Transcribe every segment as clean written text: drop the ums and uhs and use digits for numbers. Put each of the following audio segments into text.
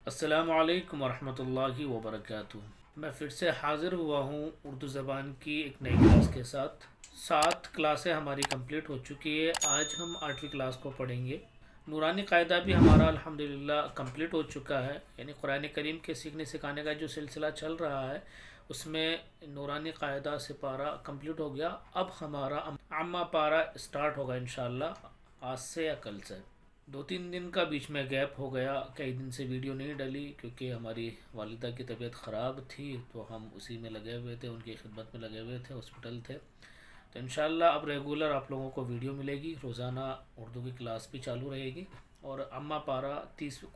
السلام علیکم ورحمۃ اللہ وبرکاتہ۔ میں پھر سے حاضر ہوا ہوں اردو زبان کی ایک نئی کلاس کے ساتھ۔ 7 کلاسیں ہماری کمپلیٹ ہو چکی ہے۔ آج ہم 8ویں کلاس کو پڑھیں گے۔ نورانی قاعدہ بھی ہمارا الحمدللہ کمپلیٹ ہو چکا ہے، یعنی قرآن کریم کے سیکھنے سکھانے کا جو سلسلہ چل رہا ہے اس میں نورانی قاعدہ سے پارہ کمپلیٹ ہو گیا۔ اب ہمارا عامہ پارہ سٹارٹ ہوگا انشاءاللہ آج سے یا کل سے۔ 2-3 دن کا بیچ میں گیپ ہو گیا، کئی دن سے ویڈیو نہیں ڈلی کیونکہ ہماری والدہ کی طبیعت خراب تھی، تو ہم اسی میں لگے ہوئے تھے، ان کی خدمت میں لگے ہوئے تھے، ہاسپٹل تھے۔ تو انشاءاللہ اب ریگولر آپ لوگوں کو ویڈیو ملے گی، روزانہ اردو کی کلاس بھی چالو رہے گی، اور عامہ پارہ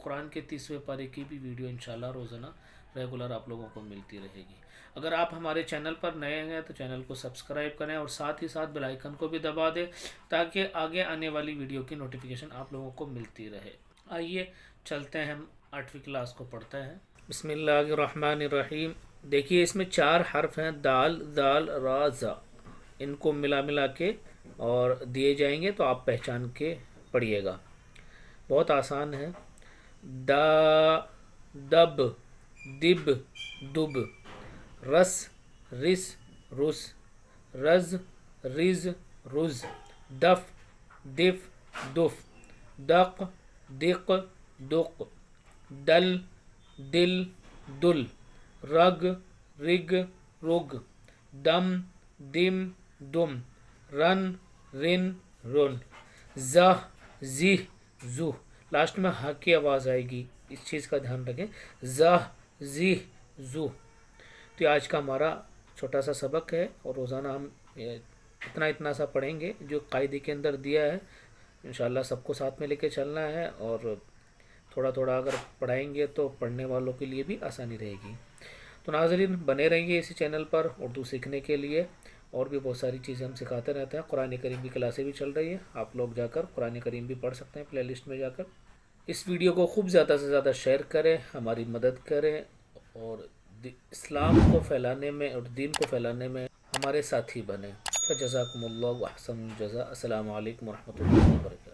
قرآن کے 30ویں پارے کی بھی ویڈیو انشاءاللہ روزانہ ریگولر آپ لوگوں کو ملتی رہے گی۔ اگر آپ ہمارے چینل پر نئے ہیں تو چینل کو سبسکرائب کریں اور ساتھ ہی ساتھ بیل آئیکن کو بھی دبا دیں تاکہ آگے آنے والی ویڈیو کی نوٹیفیکیشن آپ لوگوں کو ملتی رہے۔ آئیے چلتے ہیں، ہم 8ویں کلاس کو پڑھتے ہیں۔ بسم اللہ الرحمن الرحیم۔ دیکھیے اس میں 4 حرف ہیں، دال، ذال، را، زا۔ ان کو ملا کے اور دیے جائیں گے تو آپ پہچان کے پڑھیے گا، بہت آسان ہے۔ دا، دب، دب، دب، رس، رس، رس، رز، رز، رز، دف، دف، دف، دق، دق، دق، دل، دل، دل، رگ، رگ، رگ، دم، دم، دم، رن، رن، رن، زہ، زہ، زہ۔ لاسٹ میں ہا کی آواز آئے گی، اس چیز کا دھیان رکھیں، زہ، زہ، زہ۔ تو آج کا ہمارا چھوٹا سا سبق ہے، اور روزانہ ہم اتنا سا پڑھیں گے جو قاعدے کے اندر دیا ہے۔ انشاءاللہ سب کو ساتھ میں لے کے چلنا ہے، اور تھوڑا اگر پڑھائیں گے تو پڑھنے والوں کے لیے بھی آسانی رہے گی۔ تو ناظرین بنے رہیں گے اسی چینل پر اردو سیکھنے کے لیے، اور بھی بہت ساری چیزیں ہم سکھاتے رہتے ہیں۔ قرآن کریم کی کلاسیں بھی چل رہی ہیں، آپ لوگ جا کر قرآن کریم بھی پڑھ سکتے ہیں پلے لسٹ میں جا کر۔ اس ویڈیو کو خوب زیادہ سے زیادہ شیئر کریں، ہماری مدد کریں، اور اسلام کو پھیلانے میں اور دین کو پھیلانے میں ہمارے ساتھی بنیں۔ فجزاکم اللہ واحسن الجزاء۔ السلام علیکم ورحمۃ اللہ وبرکاتہ۔